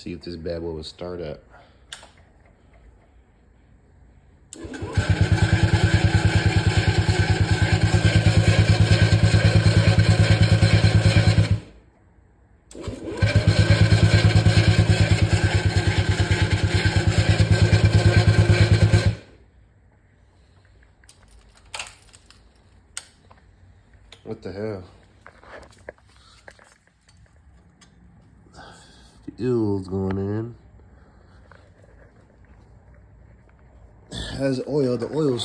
see if this bad boy will start up. What the hell? Fuel's going in. Has oil. The oil's